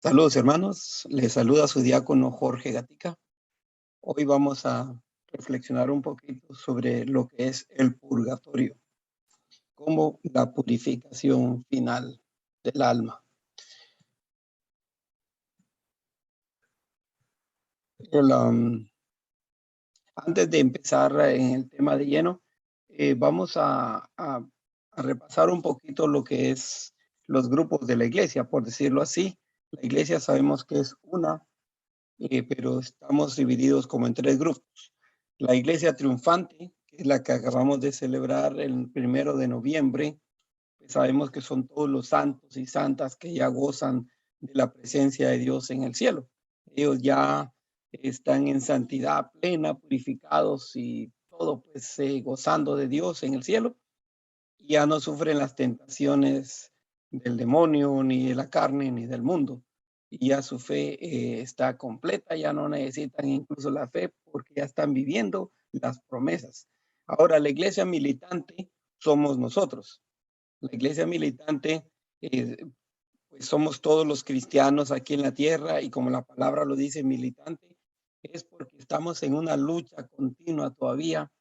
Saludos hermanos, les saluda su diácono Jorge Gatica. Hoy vamos a reflexionar un poquito sobre lo que es el purgatorio, como la purificación final del alma. El, Antes de empezar en el tema de lleno, vamos a repasar un poquito lo que es los grupos de la iglesia, por decirlo así. La iglesia sabemos que es una, pero estamos divididos como en tres grupos. La iglesia triunfante, que es la que acabamos de celebrar el 1 de noviembre, pues sabemos que son todos los santos y santas que ya gozan de la presencia de Dios en el cielo. Ellos ya están en santidad plena, purificados y todo, pues gozando de Dios en el cielo. Y ya no sufren las tentaciones del demonio, ni de la carne, ni del mundo. Y ya su fe está completa, ya no necesitan incluso la fe porque ya están viviendo las promesas. Ahora, la iglesia militante somos nosotros. La iglesia militante, pues somos todos los cristianos aquí en la tierra y como la palabra lo dice, militante, es porque estamos en una lucha continua todavía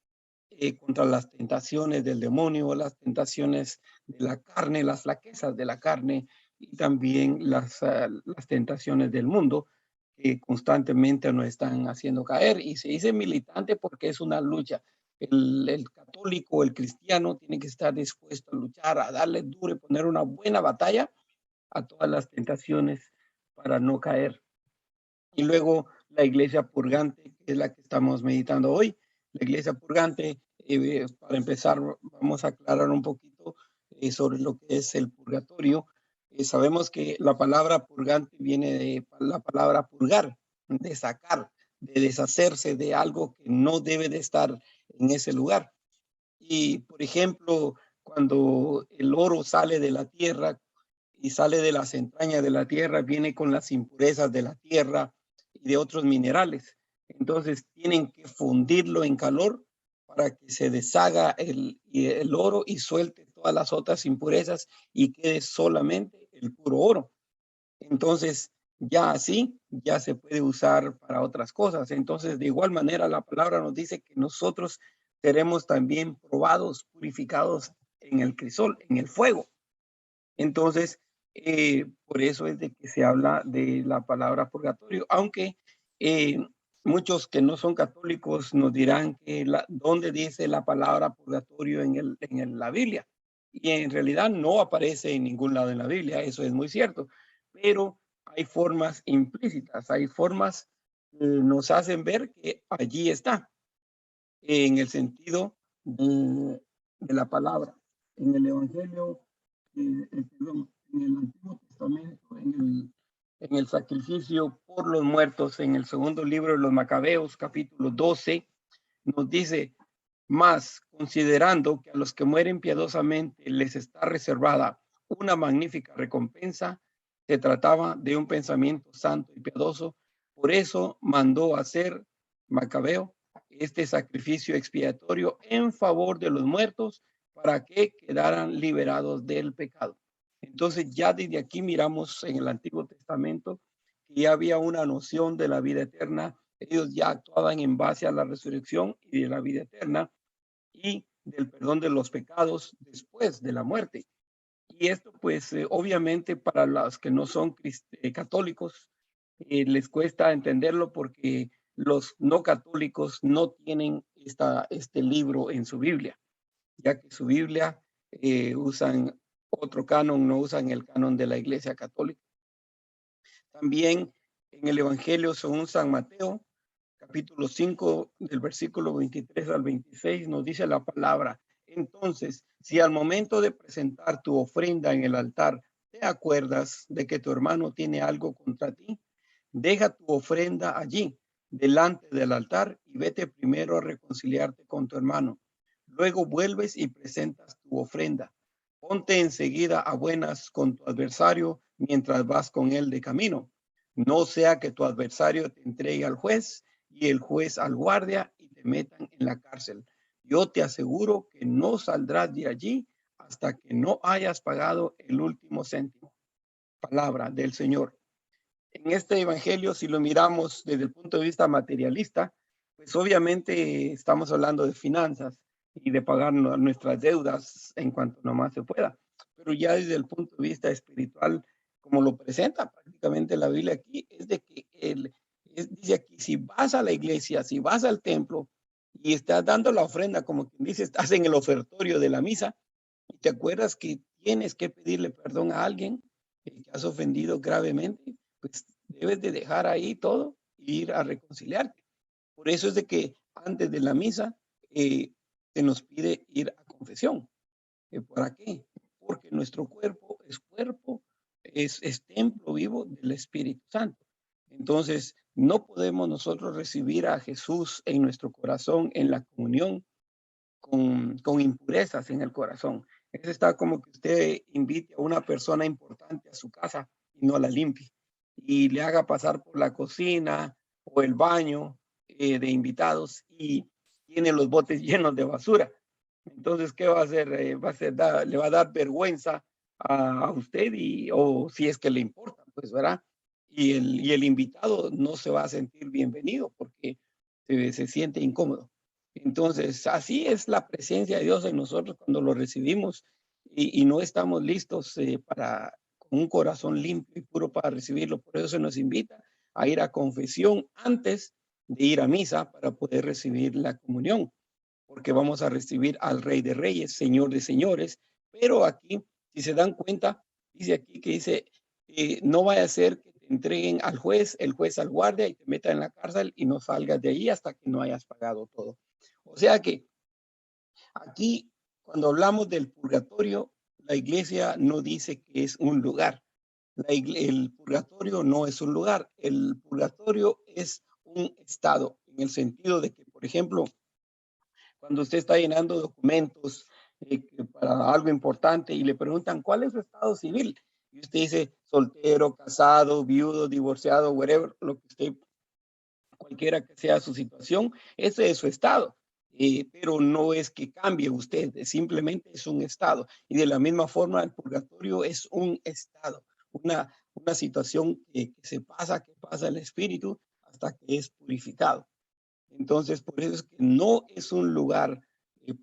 contra las tentaciones del demonio, las tentaciones de la carne, las flaquezas de la carne y también las tentaciones del mundo que constantemente nos están haciendo caer. Y se dice militante porque es una lucha. El católico, el cristiano, tiene que estar dispuesto a luchar, a darle duro y poner una buena batalla a todas las tentaciones para no caer. Y luego la iglesia purgante, que es la que estamos meditando hoy. La iglesia purgante, para empezar, vamos a aclarar un poquito sobre lo que es el purgatorio. Sabemos que la palabra purgante viene de la palabra purgar, de sacar, de deshacerse de algo que no debe de estar en ese lugar. Y, por ejemplo, cuando el oro sale de la tierra y sale de las entrañas de la tierra, viene con las impurezas de la tierra y de otros minerales. Entonces tienen que fundirlo en calor para que se deshaga el oro y suelte todas las otras impurezas y quede solamente el puro oro. Entonces, ya así, ya se puede usar para otras cosas. Entonces, de igual manera, la palabra nos dice que nosotros seremos también probados, purificados en el crisol, en el fuego. Entonces, por eso es de que se habla de la palabra purgatorio, aunque eh, muchos que no son católicos nos dirán que dónde dice la palabra purgatorio la Biblia. Y en realidad no aparece en ningún lado en la Biblia, eso es muy cierto, pero hay formas implícitas, hay formas que nos hacen ver que allí está, en el sentido de la palabra. En el Evangelio, perdón, en el Antiguo Testamento, en el sacrificio por los muertos, en el segundo libro de los Macabeos, capítulo 12, nos dice, más considerando que a los que mueren piadosamente les está reservada una magnífica recompensa, se trataba de un pensamiento santo y piadoso, por eso mandó hacer Macabeo este sacrificio expiatorio en favor de los muertos para que quedaran liberados del pecado. Entonces ya desde aquí miramos en el Antiguo Testamento que ya había una noción de la vida eterna. Ellos ya actuaban en base a la resurrección y de la vida eterna y del perdón de los pecados después de la muerte. Y esto pues obviamente para los que no son católicos les cuesta entenderlo porque los no católicos no tienen este libro en su Biblia, ya que su Biblia usan otro canon, no usan el canon de la Iglesia Católica. También en el Evangelio según San Mateo, capítulo 5, del versículo 23 al 26, nos dice la palabra. Entonces, si al momento de presentar tu ofrenda en el altar te acuerdas de que tu hermano tiene algo contra ti, deja tu ofrenda allí, delante del altar, y vete primero a reconciliarte con tu hermano. Luego vuelves y presentas tu ofrenda. Ponte enseguida a buenas con tu adversario mientras vas con él de camino. No sea que tu adversario te entregue al juez y el juez al guardia y te metan en la cárcel. Yo te aseguro que no saldrás de allí hasta que no hayas pagado el último céntimo. Palabra del Señor. en este evangelio, si lo miramos desde el punto de vista materialista, pues obviamente estamos hablando de finanzas y de pagar nuestras deudas en cuanto nomás se pueda. Pero ya desde el punto de vista espiritual, como lo presenta prácticamente la Biblia aquí, es de que dice aquí, si vas a la iglesia, si vas al templo y estás dando la ofrenda, como quien dice, estás en el ofertorio de la misa, y te acuerdas que tienes que pedirle perdón a alguien que has ofendido gravemente, pues debes de dejar ahí todo e ir a reconciliarte. Por eso es de que antes de la misa se nos pide ir a confesión. ¿Para qué? Porque nuestro cuerpo, es templo vivo del Espíritu Santo. Entonces, no podemos nosotros recibir a Jesús en nuestro corazón, en la comunión, con impurezas en el corazón. Eso está como que usted invite a una persona importante a su casa y no la limpie y le haga pasar por la cocina o el baño de invitados y tiene los botes llenos de basura. Entonces, ¿qué va a hacer? Le va a dar vergüenza a usted o si es que le importa, pues, ¿verdad? Y el invitado no se va a sentir bienvenido porque se siente incómodo. Entonces, así es la presencia de Dios en nosotros cuando lo recibimos y no estamos listos con un corazón limpio y puro para recibirlo. Por eso se nos invita a ir a confesión antes de ir a misa para poder recibir la comunión, porque vamos a recibir al Rey de Reyes, Señor de Señores. Pero aquí, si se dan cuenta, dice aquí que dice, no vaya a ser que te entreguen al juez, el juez al guardia y te metan en la cárcel y no salgas de ahí hasta que no hayas pagado todo. O sea que aquí, cuando hablamos del purgatorio, la iglesia no dice que es un lugar. El purgatorio no es un lugar. El purgatorio es un estado, en el sentido de que, por ejemplo, cuando usted está llenando documentos para algo importante y le preguntan cuál es su estado civil, y usted dice soltero, casado, viudo, divorciado, whatever, lo que usted, cualquiera que sea su situación, ese es su estado. Pero no es que cambie usted, simplemente es un estado. Y de la misma forma, el purgatorio es un estado, una situación que pasa el espíritu hasta que es purificado. Entonces, por eso es que no es un lugar,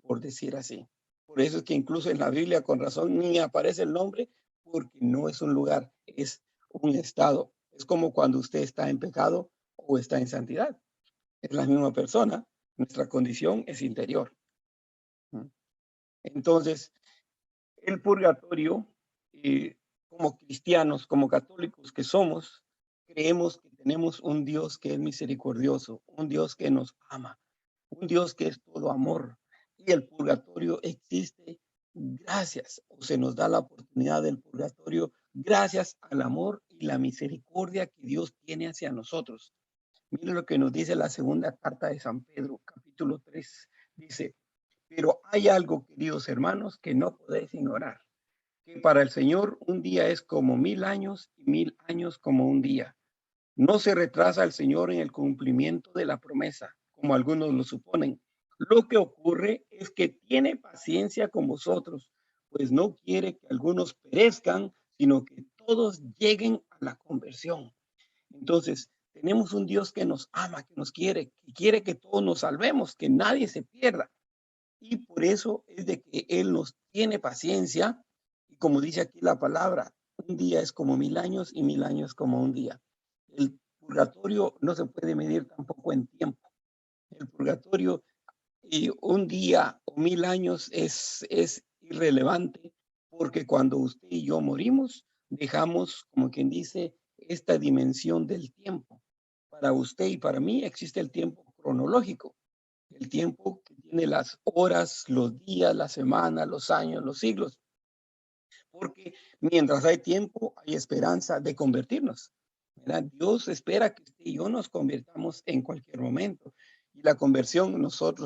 por decir así. Por eso es que incluso en la Biblia, con razón, ni aparece el nombre, porque no es un lugar, es un estado. Es como cuando usted está en pecado o está en santidad. Es la misma persona, nuestra condición es interior. Entonces, el purgatorio, como cristianos, como católicos que somos, creemos que tenemos un Dios que es misericordioso, un Dios que nos ama, un Dios que es todo amor. Y el purgatorio existe gracias, o se nos da la oportunidad del purgatorio gracias al amor y la misericordia que Dios tiene hacia nosotros. Mire lo que nos dice la segunda carta de San Pedro, capítulo 3. Dice, pero hay algo, queridos hermanos, que no podéis ignorar, que para el Señor un día es como 1000 años y 1000 años como un día. No se retrasa el Señor en el cumplimiento de la promesa, como algunos lo suponen. Lo que ocurre es que tiene paciencia con vosotros, pues no quiere que algunos perezcan, sino que todos lleguen a la conversión. Entonces, tenemos un Dios que nos ama, que quiere que todos nos salvemos, que nadie se pierda. Y por eso es de que Él nos tiene paciencia. Y como dice aquí la palabra, un día es como 1000 años y 1000 años como un día. El purgatorio no se puede medir tampoco en tiempo. El purgatorio, y un día o 1000 años es irrelevante, porque cuando usted y yo morimos, dejamos, como quien dice, esta dimensión del tiempo. Para usted y para mí existe el tiempo cronológico, el tiempo que tiene las horas, los días, las semanas, los años, los siglos, porque mientras hay tiempo, hay esperanza de convertirnos, ¿verdad? Dios espera que usted y yo nos convirtamos en cualquier momento. Y la conversión,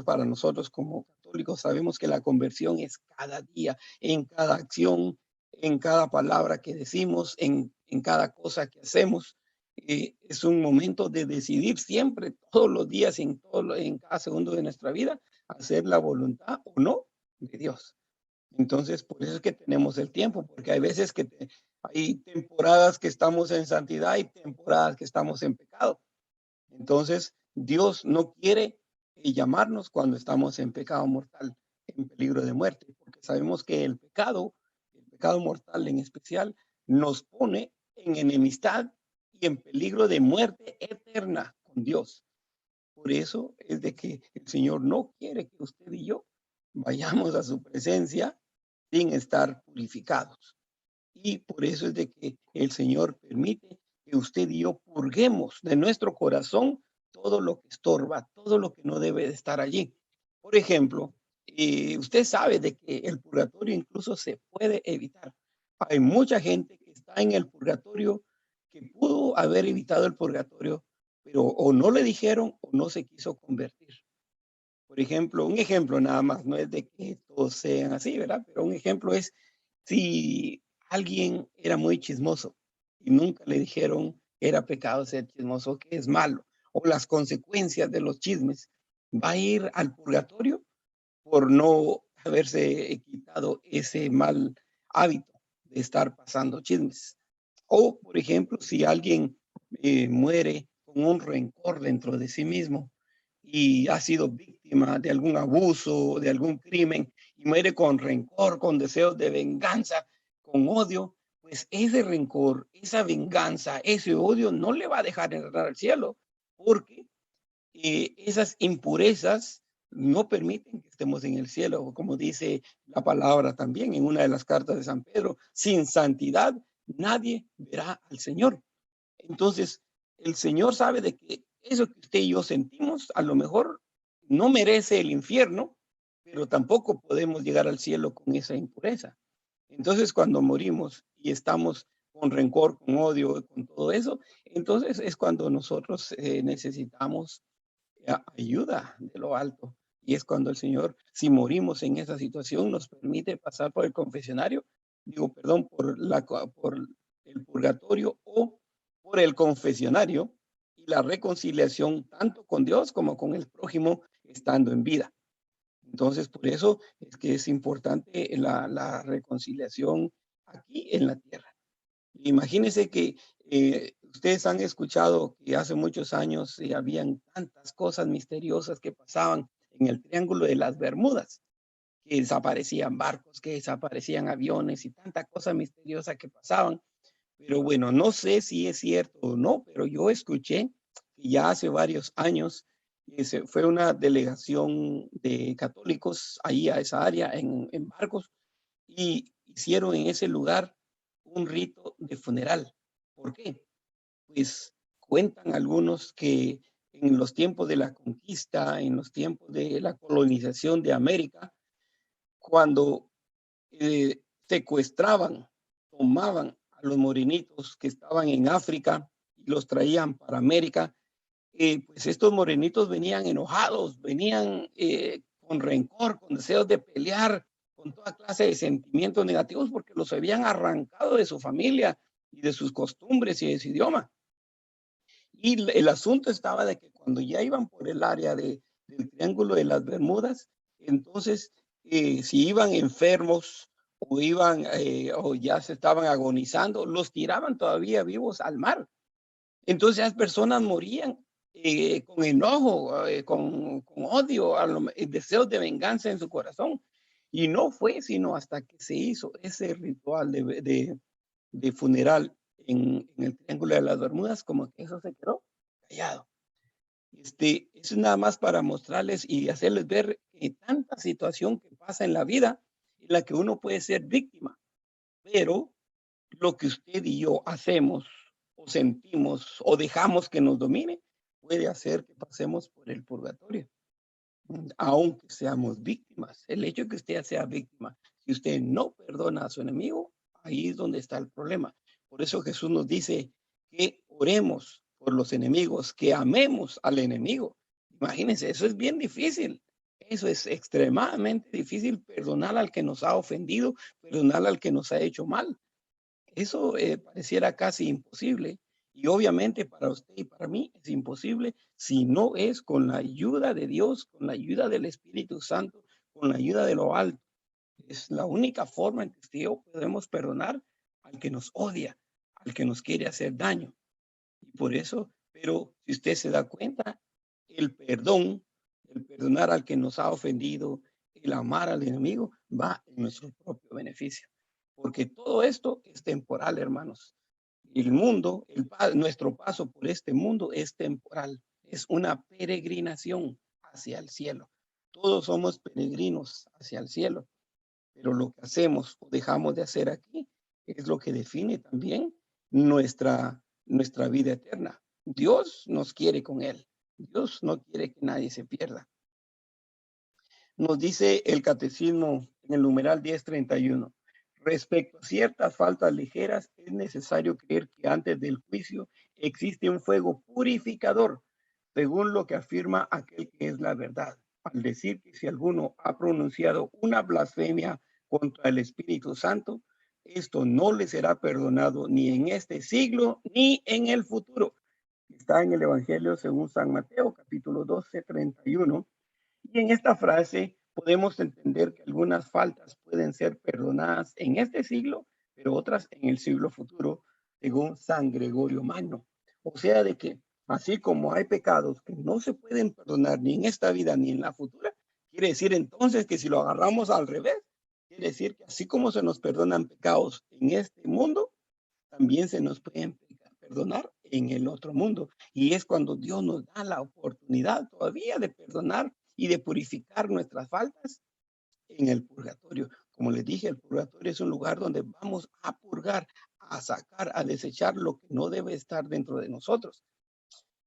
para nosotros como católicos, sabemos que la conversión es cada día, en cada acción, en cada palabra que decimos, en cada cosa que hacemos. Es un momento de decidir siempre, todos los días, en cada segundo de nuestra vida, hacer la voluntad o no de Dios. Entonces, por eso es que tenemos el tiempo, porque hay veces que hay temporadas que estamos en santidad y temporadas que estamos en pecado. Entonces, Dios no quiere llamarnos cuando estamos en pecado mortal, en peligro de muerte, porque sabemos que el pecado mortal en especial, nos pone en enemistad y en peligro de muerte eterna con Dios. Por eso es de que el Señor no quiere que usted y yo vayamos a su presencia sin estar purificados. Y por eso es de que el Señor permite que usted y yo purguemos de nuestro corazón todo lo que estorba, todo lo que no debe de estar allí. Por ejemplo, usted sabe de que el purgatorio incluso se puede evitar. Hay mucha gente que está en el purgatorio que pudo haber evitado el purgatorio, pero o no le dijeron o no se quiso convertir. Por ejemplo, un ejemplo nada más, no es de que todos sean así, ¿verdad? Pero un ejemplo es si alguien era muy chismoso y nunca le dijeron que era pecado ser chismoso, que es malo, o las consecuencias de los chismes, va a ir al purgatorio por no haberse quitado ese mal hábito de estar pasando chismes. O, por ejemplo, si alguien muere con un rencor dentro de sí mismo y ha sido víctima de algún abuso, de algún crimen, y muere con rencor, con deseos de venganza, con odio, pues ese rencor, esa venganza, ese odio no le va a dejar entrar al cielo, porque esas impurezas no permiten que estemos en el cielo, como dice la palabra también en una de las cartas de San Pedro, sin santidad nadie verá al Señor. Entonces, el Señor sabe de que eso que usted y yo sentimos, a lo mejor no merece el infierno, pero tampoco podemos llegar al cielo con esa impureza. Entonces, cuando morimos y estamos con rencor, con odio, con todo eso, entonces es cuando nosotros necesitamos ayuda de lo alto. Y es cuando el Señor, si morimos en esa situación, nos permite pasar por el confesionario, digo, perdón, por el purgatorio o por el confesionario y la reconciliación tanto con Dios como con el prójimo estando en vida. Entonces, por eso es que es importante la reconciliación aquí en la tierra. Imagínense que ustedes han escuchado que hace muchos años habían tantas cosas misteriosas que pasaban en el Triángulo de las Bermudas, que desaparecían barcos, que desaparecían aviones y tanta cosa misteriosa que pasaban. Pero bueno, no sé si es cierto o no, pero yo escuché que ya hace varios años se fue una delegación de católicos ahí a esa área en barcos y hicieron en ese lugar un rito de funeral. ¿Por qué? Pues cuentan algunos que en los tiempos de la conquista, en los tiempos de la colonización de América, cuando secuestraban, tomaban a los morenitos que estaban en África y los traían para América, pues estos morenitos venían enojados, venían con rencor, con deseos de pelear, con toda clase de sentimientos negativos porque los habían arrancado de su familia y de sus costumbres y de su idioma. Y el asunto estaba de que cuando ya iban por el área del Triángulo de las Bermudas, entonces si iban enfermos o ya se estaban agonizando, los tiraban todavía vivos al mar. Entonces las personas morían con enojo, con odio, deseos de venganza en su corazón. Y no fue sino hasta que se hizo ese ritual de funeral en el Triángulo de las Bermudas, como que eso se quedó callado. Eso es nada más para mostrarles y hacerles ver que tanta situación que pasa en la vida en la que uno puede ser víctima, pero lo que usted y yo hacemos o sentimos o dejamos que nos domine puede hacer que pasemos por el purgatorio, aunque seamos víctimas. El hecho de que usted sea víctima, si usted no perdona a su enemigo, ahí es donde está el problema. Por eso Jesús nos dice que oremos por los enemigos, que amemos al enemigo. Imagínense, eso es bien difícil. Eso es extremadamente difícil, perdonar al que nos ha ofendido, perdonar al que nos ha hecho mal. Eso pareciera casi imposible. Y obviamente para usted y para mí es imposible si no es con la ayuda de Dios, con la ayuda del Espíritu Santo, con la ayuda de lo alto. Es la única forma en que usted y yo podemos perdonar al que nos odia, al que nos quiere hacer daño. Y por eso, pero si usted se da cuenta, el perdón, el perdonar al que nos ha ofendido, el amar al enemigo, va en nuestro propio beneficio. Porque todo esto es temporal, hermanos. El mundo, nuestro paso por este mundo es temporal. Es una peregrinación hacia el cielo. Todos somos peregrinos hacia el cielo, pero lo que hacemos o dejamos de hacer aquí es lo que define también nuestra vida eterna. Dios nos quiere con Él. Dios no quiere que nadie se pierda. Nos dice el catecismo en el numeral 1031. Respecto a ciertas faltas ligeras, es necesario creer que antes del juicio existe un fuego purificador, según lo que afirma aquel que es la verdad, al decir que si alguno ha pronunciado una blasfemia contra el Espíritu Santo, esto no le será perdonado ni en este siglo ni en el futuro. Está en el Evangelio según San Mateo, capítulo 12, 31. Y en esta frase podemos entender que algunas faltas pueden ser perdonadas en este siglo, pero otras en el siglo futuro, según San Gregorio Magno. O sea, de que así como hay pecados que no se pueden perdonar ni en esta vida ni en la futura, quiere decir entonces que si lo agarramos al revés, quiere decir que así como se nos perdonan pecados en este mundo, también se nos pueden perdonar en el otro mundo. Y es cuando Dios nos da la oportunidad todavía de perdonar y de purificar nuestras faltas en el purgatorio. Como les dije, el purgatorio es un lugar donde vamos a purgar, a sacar, a desechar lo que no debe estar dentro de nosotros.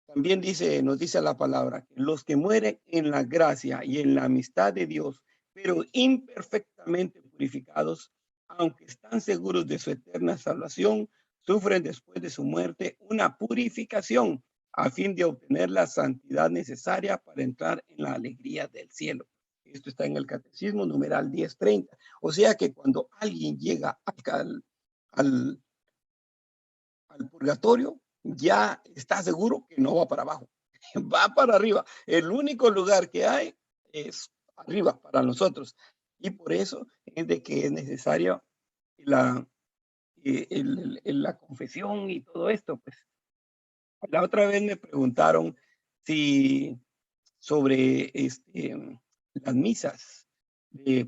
También nos dice la palabra, que los que mueren en la gracia y en la amistad de Dios, pero imperfectamente purificados, aunque están seguros de su eterna salvación, sufren después de su muerte una purificación a fin de obtener la santidad necesaria para entrar en la alegría del cielo. Esto está en el Catecismo numeral 1030. O sea que cuando alguien llega al, al purgatorio, ya está seguro que no va para abajo, va para arriba. El único lugar que hay es arriba para nosotros. Y por eso es de que es necesario la, la confesión y todo esto. Pues la otra vez me preguntaron si sobre las misas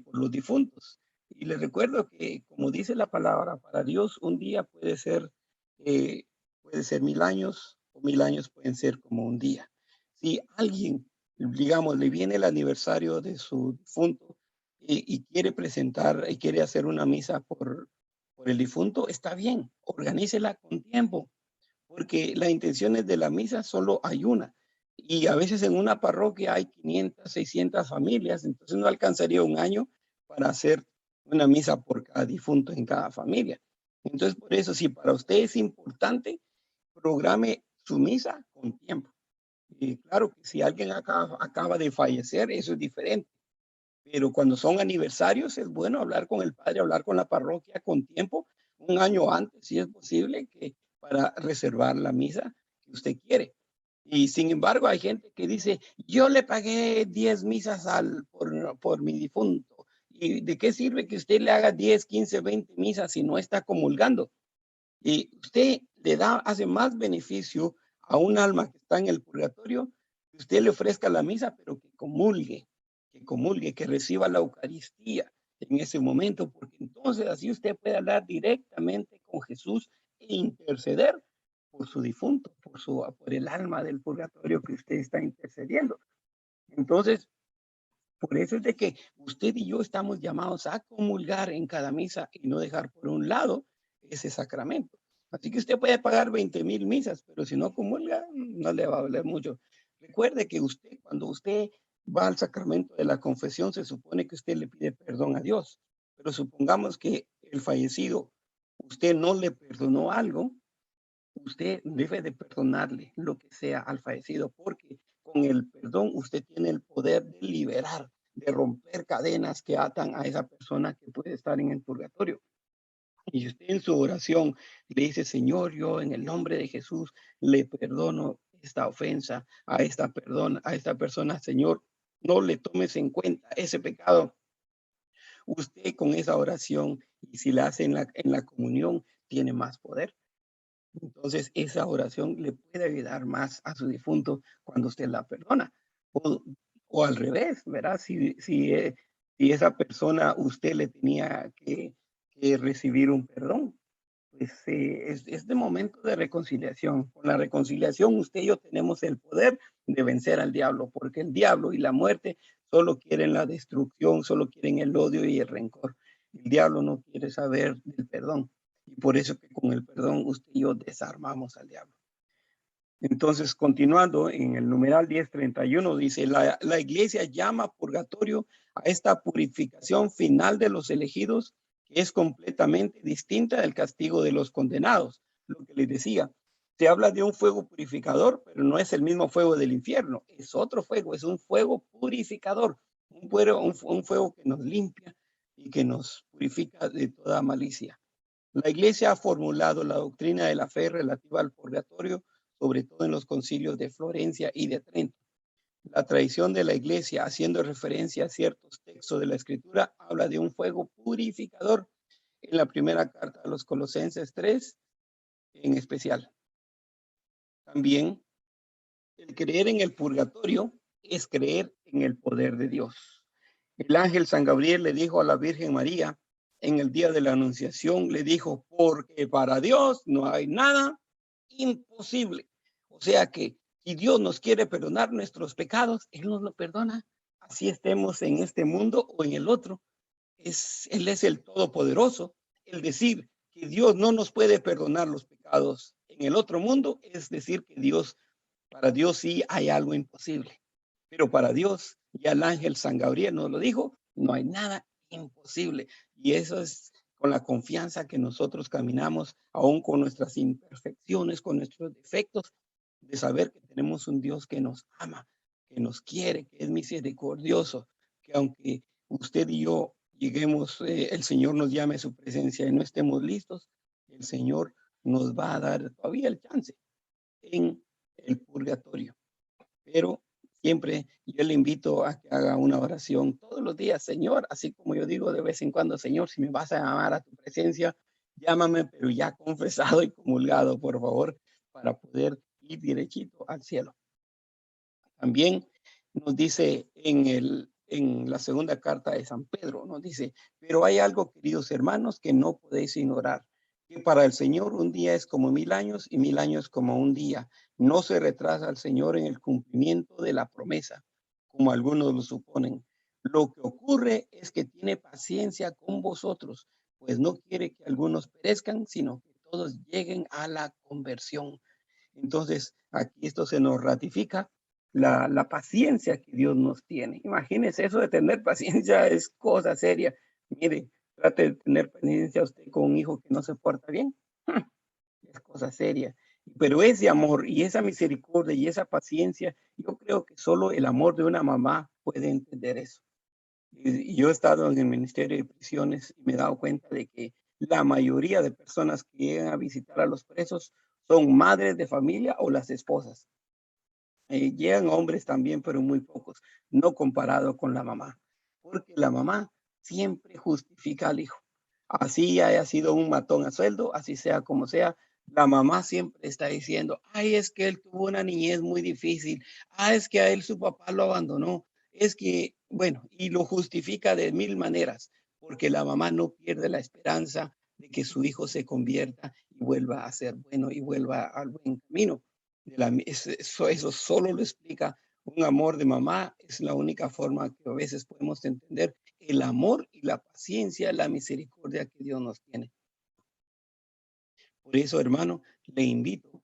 por los difuntos. Y les recuerdo que, como dice la palabra, para Dios un día puede ser 1000 años, o 1000 años pueden ser como un día. Si alguien, digamos, le viene el aniversario de su difunto y quiere presentar y quiere hacer una misa por el difunto, está bien, organícela con tiempo, porque las intenciones de la misa solo hay una. Y a veces en una parroquia hay 500, 600 familias, entonces no alcanzaría un año para hacer una misa por cada difunto en cada familia. Entonces, por eso, si para usted es importante, programe su misa con tiempo. Y claro que si alguien acaba de fallecer, eso es diferente. Pero cuando son aniversarios, es bueno hablar con el padre, hablar con la parroquia con tiempo, un año antes, si es posible, que para reservar la misa que usted quiere. Y sin embargo, hay gente que dice, yo le pagué 10 misas por mi difunto. ¿Y de qué sirve que usted le haga 10, 15, 20 misas si no está comulgando? Y usted hace más beneficio a un alma que está en el purgatorio, que usted le ofrezca la misa, pero que comulgue, que reciba la Eucaristía en ese momento, porque entonces así usted puede hablar directamente con Jesús e interceder por su difunto, por el alma del purgatorio que usted está intercediendo. Entonces, por eso es de que usted y yo estamos llamados a comulgar en cada misa y no dejar por un lado ese sacramento. Así que usted puede pagar 20,000 misas, pero si no comulga, no le va a valer mucho. Recuerde que cuando usted va al sacramento de la confesión, se supone que usted le pide perdón a Dios. Pero supongamos que el fallecido, usted no le perdonó algo, usted debe de perdonarle lo que sea al fallecido, porque con el perdón usted tiene el poder de liberar, de romper cadenas que atan a esa persona que puede estar en el purgatorio. Y usted en su oración le dice, Señor, yo en el nombre de Jesús le perdono esta ofensa a esta persona, Señor, no le tomes en cuenta ese pecado. usted con esa oración, y si la hace en la comunión, tiene más poder. Entonces, esa oración le puede ayudar más a su difunto cuando usted la perdona. O, o al revés, ¿verdad? Si esa persona usted le tenía que recibir un perdón, pues es de momento de reconciliación. Con la reconciliación, usted y yo tenemos el poder de vencer al diablo, porque el diablo y la muerte solo quieren la destrucción, solo quieren el odio y el rencor. El diablo no quiere saber del perdón. Y por eso que con el perdón usted y yo desarmamos al diablo. Entonces, continuando en el numeral 1031, dice, la iglesia llama purgatorio a esta purificación final de los elegidos, que es completamente distinta del castigo de los condenados. Lo que les decía, se habla de un fuego purificador, pero no es el mismo fuego del infierno, es otro fuego, es un fuego purificador, un fuego que nos limpia y que nos purifica de toda malicia. La Iglesia ha formulado la doctrina de la fe relativa al purgatorio, sobre todo en los concilios de Florencia y de Trento. La tradición de la Iglesia, haciendo referencia a ciertos textos de la Escritura, habla de un fuego purificador en la primera carta a los Colosenses 3 en especial. También, el creer en el purgatorio es creer en el poder de Dios. El ángel San Gabriel le dijo a la Virgen María en el día de la Anunciación, le dijo, porque para Dios no hay nada imposible. O sea que si Dios nos quiere perdonar nuestros pecados, Él nos lo perdona. Así estemos en este mundo o en el otro. Él es el Todopoderoso. El decir que Dios no nos puede perdonar los pecados en el otro mundo es decir que para Dios sí hay algo imposible. Pero para Dios, ya el ángel San Gabriel nos lo dijo, no hay nada imposible. Y eso es con la confianza que nosotros caminamos, aún con nuestras imperfecciones, con nuestros defectos, de saber que tenemos un Dios que nos ama, que nos quiere, que es misericordioso, que aunque usted y yo lleguemos, el Señor nos llame a su presencia y no estemos listos, el Señor nos va a dar todavía el chance en el purgatorio. Pero siempre yo le invito a que haga una oración todos los días, Señor, así como yo digo de vez en cuando, Señor, si me vas a llamar a tu presencia, llámame, pero ya confesado y comulgado, por favor, para poder ir derechito al cielo. También nos dice en la segunda carta de San Pedro, nos dice, pero hay algo, queridos hermanos, que no podéis ignorar, que para el Señor un día es como 1000 años y 1000 años como un día. No se retrasa al Señor en el cumplimiento de la promesa, como algunos lo suponen. Lo que ocurre es que tiene paciencia con vosotros, pues no quiere que algunos perezcan, sino que todos lleguen a la conversión. Entonces, aquí esto se nos ratifica la paciencia que Dios nos tiene. Imagínese, eso de tener paciencia es cosa seria. Mire, trate de tener paciencia usted con un hijo que no se porta bien. Es cosa seria. Pero ese amor y esa misericordia y esa paciencia, yo creo que solo el amor de una mamá puede entender eso. Y yo he estado en el Ministerio de Prisiones y me he dado cuenta de que la mayoría de personas que llegan a visitar a los presos son madres de familia o las esposas. Llegan hombres también, pero muy pocos, no comparado con la mamá, porque la mamá siempre justifica al hijo. Así haya sido un matón a sueldo, así sea como sea, la mamá siempre está diciendo, ay, es que él tuvo una niñez muy difícil, es que a él su papá lo abandonó, es que, bueno, y lo justifica de 1000 maneras, porque la mamá no pierde la esperanza de que su hijo se convierta y vuelva a ser bueno y vuelva al buen camino. Eso solo lo explica un amor de mamá, es la única forma que a veces podemos entender el amor y la paciencia, la misericordia que Dios nos tiene. Por eso, hermano, le invito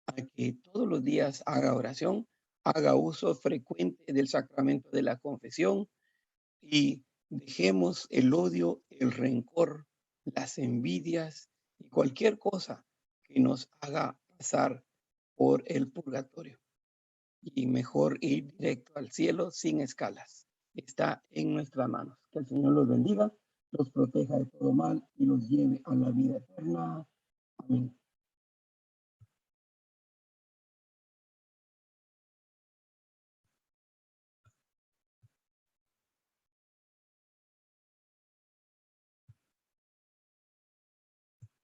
a que todos los días haga oración, haga uso frecuente del sacramento de la confesión y dejemos el odio, el rencor, las envidias y cualquier cosa que nos haga pasar por el purgatorio. Y mejor ir directo al cielo sin escalas. Está en nuestras manos. Que el Señor los bendiga, los proteja de todo mal y los lleve a la vida eterna. Amén.